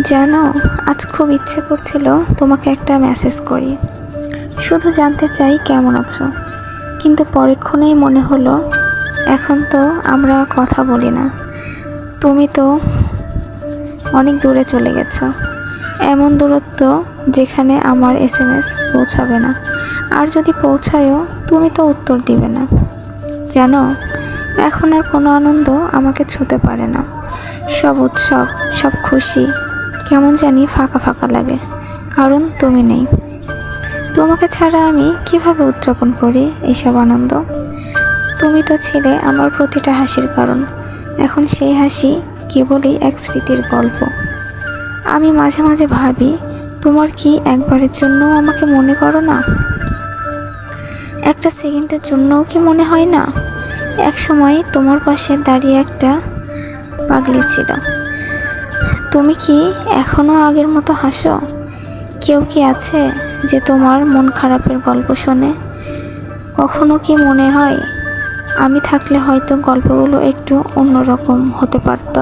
জানো, আজ খুব ইচ্ছে করছিল তোমাকে একটা মেসেজ করি, শুধু জানতে চাই কেমন আছো। কিন্তু পরক্ষণেই মনে হলো এখন তো আমরা কথা বলি না। তুমি তো অনেক দূরে চলে গেছো, এমন দূরত্ব যেখানে আমার এসএমএস পৌঁছাবে না, আর যদি পৌঁছায়ও তুমি তো উত্তর দিবে না। জানো, এখন আর কোনো আনন্দ আমাকে ছুঁতে পারে না। সব উৎসব, সব খুশি কেমন জানি ফাঁকা ফাঁকা লাগে, কারণ তুমি নেই। তোমাকে ছাড়া আমি কিভাবে উদযাপন করি এইসব আনন্দ? তুমি তো ছিলে আমার প্রতিটা হাসির কারণ। এখন সেই হাসি কেবলই এক স্মৃতির গল্প। আমি মাঝে মাঝে ভাবি, তোমার কি একবারের জন্য আমাকে মনে করো না? একটা সেকেন্ডের জন্যও কি মনে হয় না? এক সময় তোমার পাশে দাঁড়িয়ে একটা পাগলি ছিল। তুমি কি এখনো আগের মতো হাসো? কেউ কি আছে যে তোমার মন খারাপের গল্প শোনে? কখনো কি মনে হয় আমি থাকলে হয়তো গল্পগুলো একটু অন্যরকম হতে পারত?